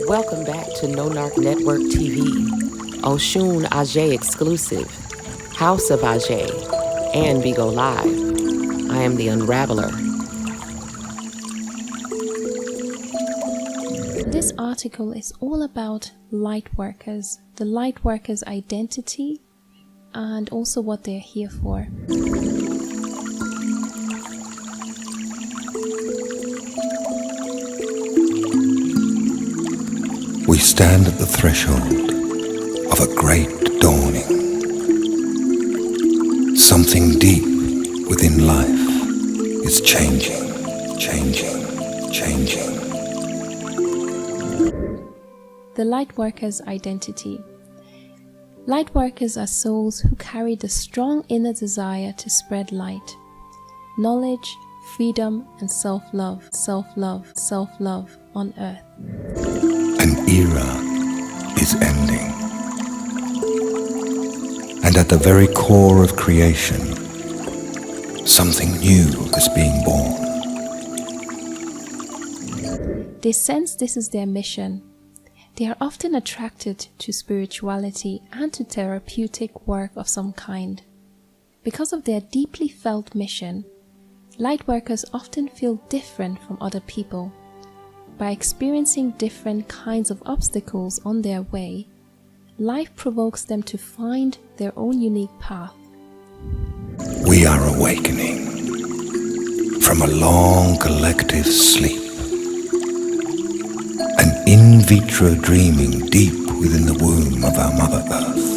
Welcome back to No Narc Network TV, Oshun Ajay exclusive, House of Ajay, and Bigo Live. I am the Unraveler. This article is all about light workers, the light workers' identity, and also what they're here for. We stand at the threshold of a great dawning. Something deep within life is changing. The light workers' identity. Light workers are souls who carry the strong inner desire to spread light, knowledge, freedom, and self-love on earth. An era is ending, and at the very core of creation, something new is being born. They sense this is their mission. They are often attracted to spirituality and to therapeutic work of some kind. Because of their deeply felt mission, light workers often feel different from other people. By experiencing different kinds of obstacles on their way, life provokes them to find their own unique path. We are awakening from a long collective sleep, an in vitro dreaming deep within the womb of our Mother Earth.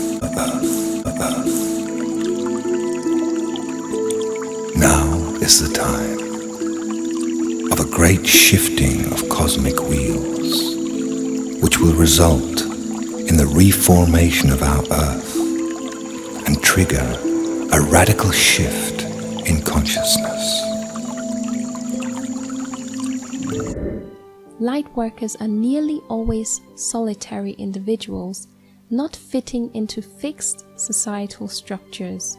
Now is the time of a great shifting of cosmic wheels, which will result in the reformation of our Earth and trigger a radical shift in consciousness. Light workers are nearly always solitary individuals, not fitting into fixed societal structures.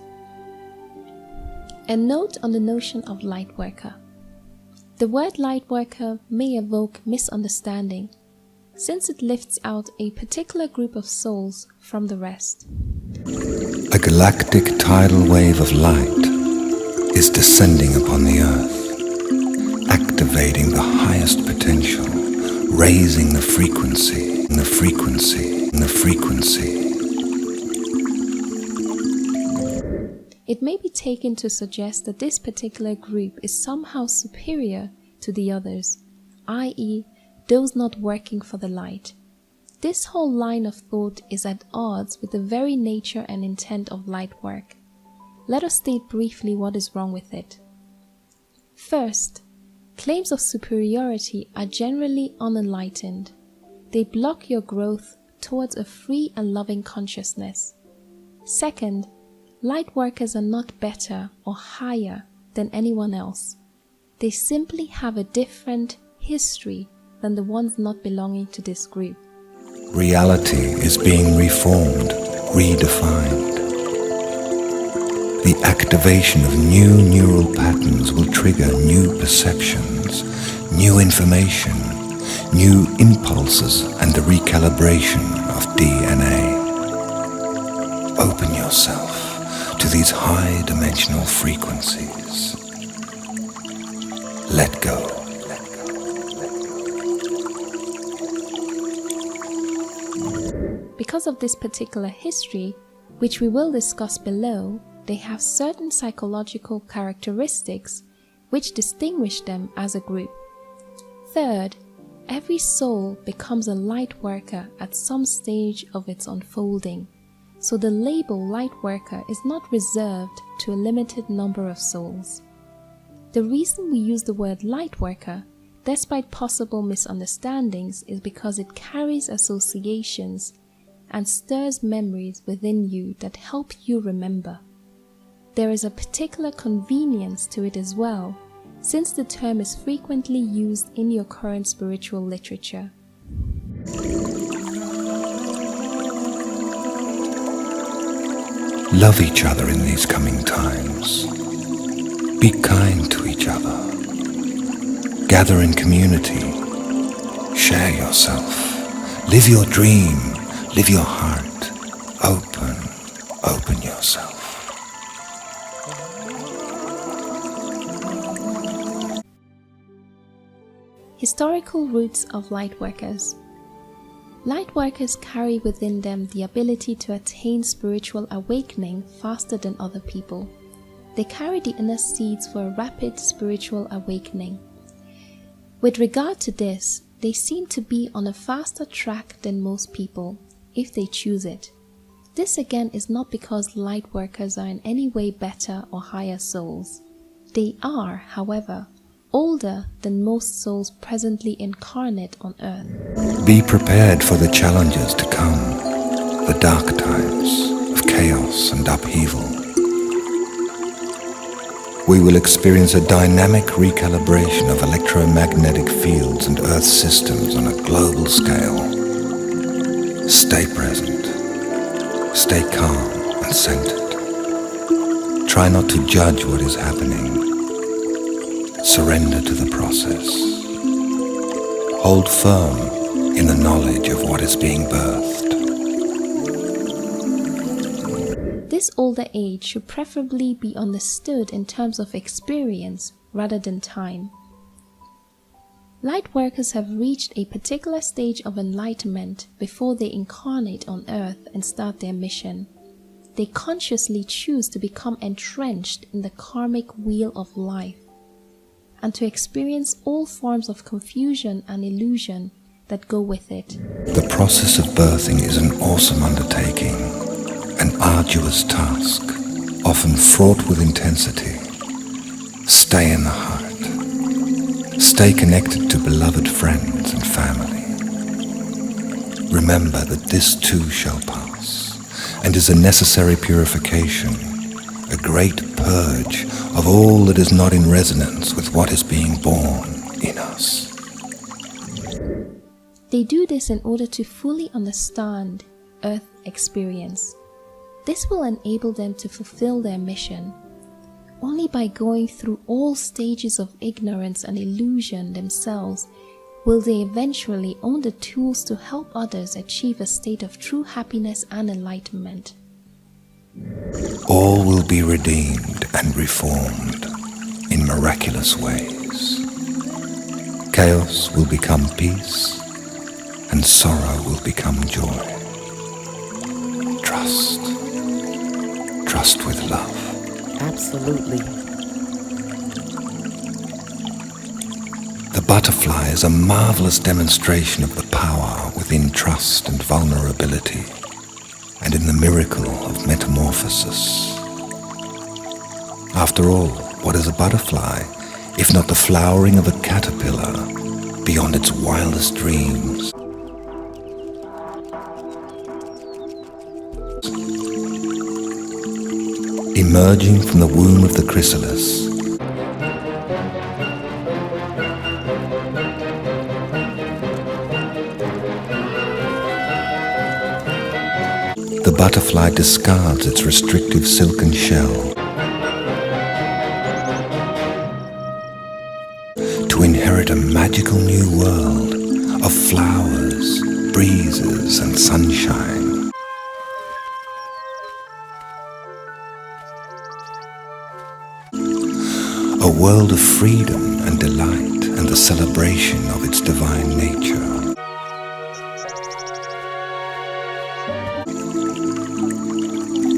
A note on the notion of light worker. The word light worker may evoke misunderstanding, since it lifts out a particular group of souls from the rest. A galactic tidal wave of light is descending upon the Earth, activating the highest potential, raising the frequency. It may be taken to suggest that this particular group is somehow superior to the others, i.e., those not working for the light. This whole line of thought is at odds with the very nature and intent of light work. Let us state briefly what is wrong with it. First, claims of superiority are generally unenlightened. They block your growth towards a free and loving consciousness. Second, light workers are not better or higher than anyone else. They simply have a different history than the ones not belonging to this group. Reality is being reformed, redefined. The activation of new neural patterns will trigger new perceptions, new information, new impulses, and the recalibration of DNA. Open yourself to these high-dimensional frequencies. Let go. Because of this particular history, which we will discuss below, they have certain psychological characteristics which distinguish them as a group. Third, every soul becomes a light worker at some stage of its unfolding. So the label light worker is not reserved to a limited number of souls. The reason we use the word light worker, despite possible misunderstandings, is because it carries associations and stirs memories within you that help you remember. There is a particular convenience to it as well, since the term is frequently used in your current spiritual literature. Love each other in these coming times. Be kind to each other. Gather in community. Share yourself. Live your dream, live your heart. Open yourself. Historical roots of Lightworkers. Lightworkers carry within them the ability to attain spiritual awakening faster than other people. They carry the inner seeds for a rapid spiritual awakening. With regard to this, they seem to be on a faster track than most people, if they choose it. This again is not because Lightworkers are in any way better or higher souls. They are, however, older than most souls presently incarnate on earth. Be prepared for the challenges to come, the dark times of chaos and upheaval. We will experience a dynamic recalibration of electromagnetic fields and Earth systems on a global scale. Stay present, stay calm and centered. Try not to judge what is happening. Surrender to the process. Hold firm in the knowledge of what is being birthed. This older age should preferably be understood in terms of experience rather than time. Lightworkers have reached a particular stage of enlightenment before they incarnate on Earth and start their mission. They consciously choose to become entrenched in the karmic wheel of life, and to experience all forms of confusion and illusion that go with it. The process of birthing is an awesome undertaking, an arduous task, often fraught with intensity. Stay in the heart. Stay connected to beloved friends and family. Remember that this too shall pass, and is a necessary purification, a great purge of all that is not in resonance with what is being born in us. They do this in order to fully understand Earth experience. This will enable them to fulfill their mission. Only by going through all stages of ignorance and illusion themselves will they eventually own the tools to help others achieve a state of true happiness and enlightenment. All will be redeemed and reformed in miraculous ways. Chaos will become peace, and sorrow will become joy. Trust. Trust with love. Absolutely. The butterfly is a marvelous demonstration of the power within trust and vulnerability, and in the miracle of metamorphosis. After all, what is a butterfly, if not the flowering of a caterpillar beyond its wildest dreams? Emerging from the womb of the chrysalis, the butterfly discards its restrictive silken shell to inherit a magical new world of flowers, breezes, and sunshine. A world of freedom and delight and the celebration of its divine nature.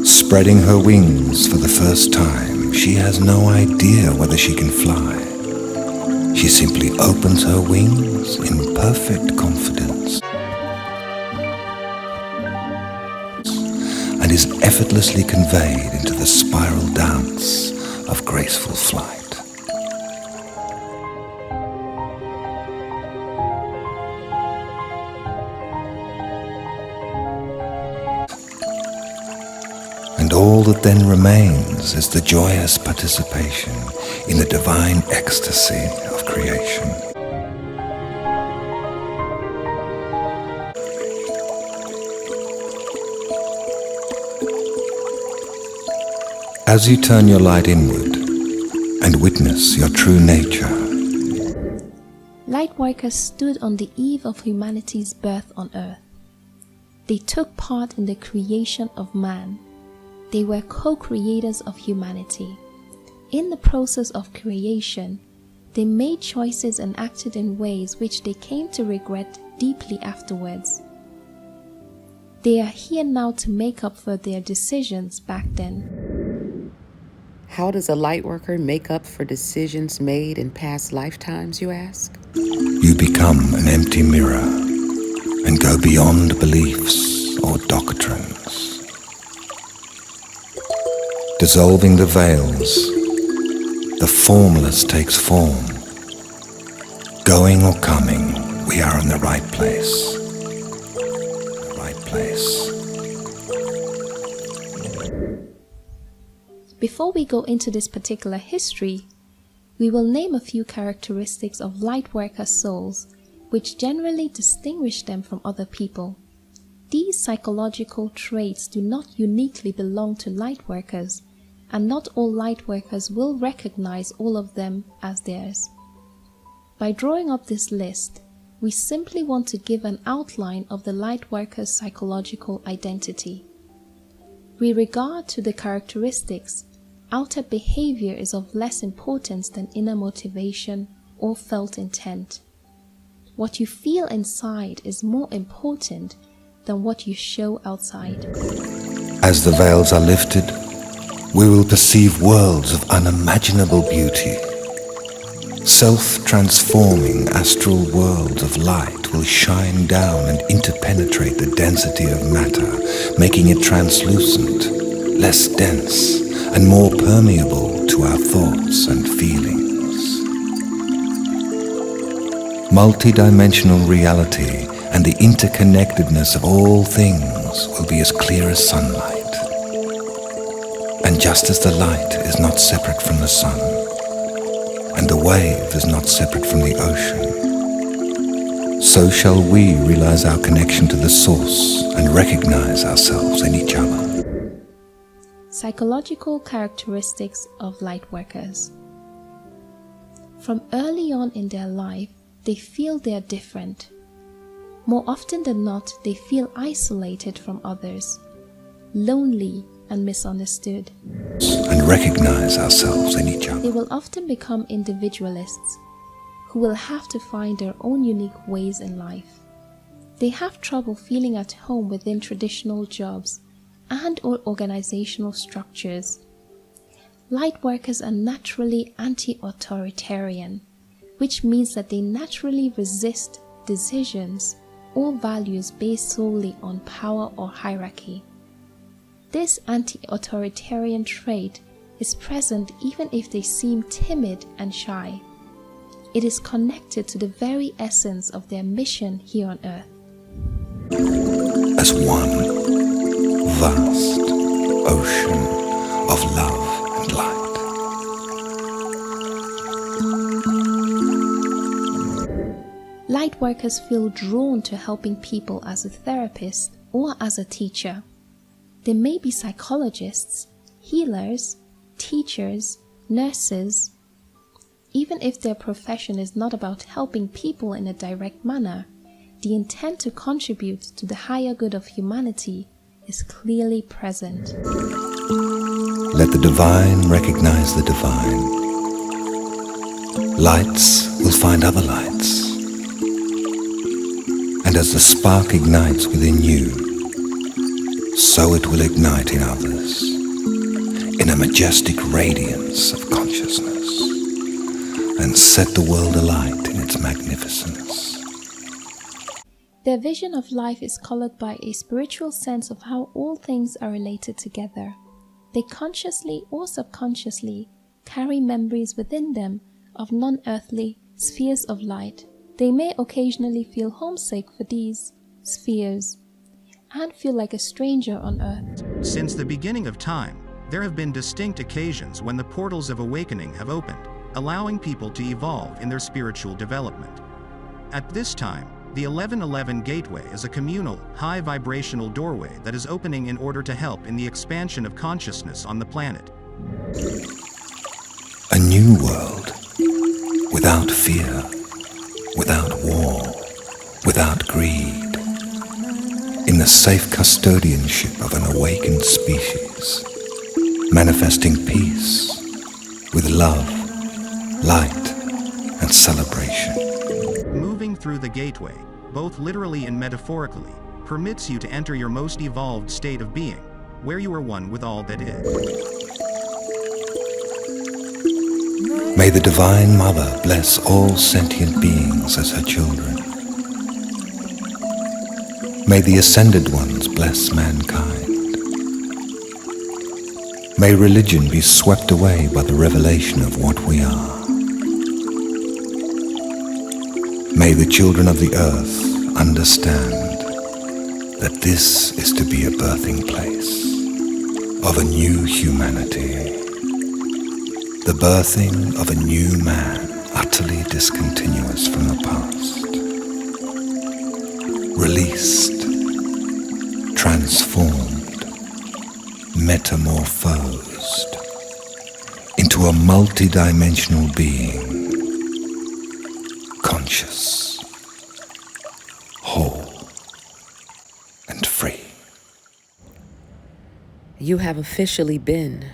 Spreading her wings for the first time, she has no idea whether she can fly. She simply opens her wings in perfect confidence and is effortlessly conveyed into the spiral dance of graceful flight. And all that then remains is the joyous participation in the divine ecstasy of creation. As you turn your light inward and witness your true nature, Lightworkers stood on the eve of humanity's birth on Earth. They took part in the creation of man. They were co-creators of humanity. In the process of creation, they made choices and acted in ways which they came to regret deeply afterwards. They are here now to make up for their decisions back then. How does a lightworker make up for decisions made in past lifetimes, you ask? You become an empty mirror and go beyond beliefs or doctrines. Dissolving the veils, the formless takes form. Going or coming, we are in the right place. The right place. Before we go into this particular history, we will name a few characteristics of lightworker souls which generally distinguish them from other people. These psychological traits do not uniquely belong to lightworkers, and not all lightworkers will recognize all of them as theirs. By drawing up this list, we simply want to give an outline of the lightworker's psychological identity. With regard to the characteristics, outer behavior is of less importance than inner motivation or felt intent. What you feel inside is more important than what you show outside. As the veils are lifted, we will perceive worlds of unimaginable beauty. Self-transforming astral worlds of light will shine down and interpenetrate the density of matter, making it translucent, less dense, and more permeable to our thoughts and feelings. Multidimensional reality and the interconnectedness of all things will be as clear as sunlight. And just as the light is not separate from the sun, and the wave is not separate from the ocean, so shall we realize our connection to the source and recognize ourselves in each other. Psychological characteristics of lightworkers. From early on in their life, they feel they are different. More often than not, they feel isolated from others, lonely and misunderstood. And recognize ourselves in each other. They will often become individualists who will have to find their own unique ways in life. They have trouble feeling at home within traditional jobs and or organizational structures. Lightworkers are naturally anti-authoritarian, which means that they naturally resist decisions or values based solely on power or hierarchy. This anti-authoritarian trait is present even if they seem timid and shy. It is connected to the very essence of their mission here on earth. As one vast ocean of love and light. Lightworkers feel drawn to helping people as a therapist or as a teacher. They may be psychologists, healers, teachers, nurses. Even if their profession is not about helping people in a direct manner, the intent to contribute to the higher good of humanity is clearly present. Let the divine recognize the divine. Lights will find other lights. And as the spark ignites within you, so it will ignite in others, in a majestic radiance of consciousness, and set the world alight in its magnificence. Their vision of life is colored by a spiritual sense of how all things are related together. They consciously or subconsciously carry memories within them of non-earthly spheres of light. They may occasionally feel homesick for these spheres and feel like a stranger on earth. Since the beginning of time, there have been distinct occasions when the portals of awakening have opened, allowing people to evolve in their spiritual development. At this time, the 1111 Gateway is a communal, high-vibrational doorway that is opening in order to help in the expansion of consciousness on the planet. A new world, without fear, without war, without greed, in in the safe custodianship of an awakened species, manifesting peace with love, light, and celebration. Moving through the gateway, both literally and metaphorically, permits you to enter your most evolved state of being, where you are one with all that is. May the Divine Mother bless all sentient beings as her children. May the Ascended Ones bless mankind. May religion be swept away by the revelation of what we are. May the children of the earth understand that this is to be a birthing place of a new humanity, the birthing of a new man utterly discontinuous from the past, released, transformed, metamorphosed into a multidimensional being, conscious, whole, and free. You have officially been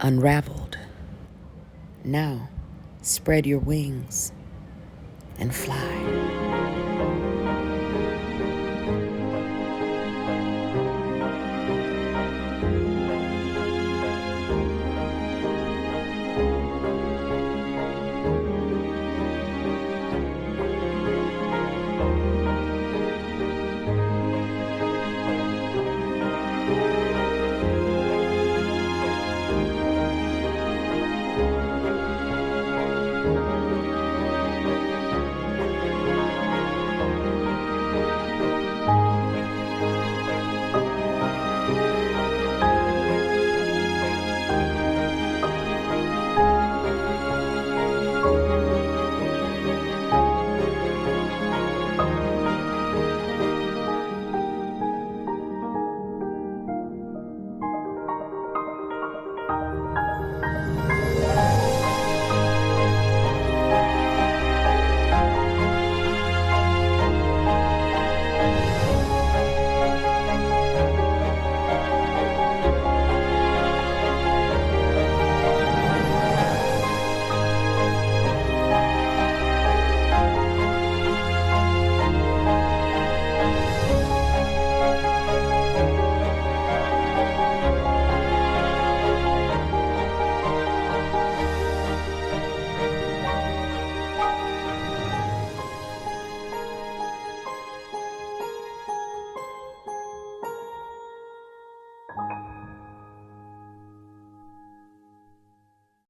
unraveled. Now, spread your wings and fly.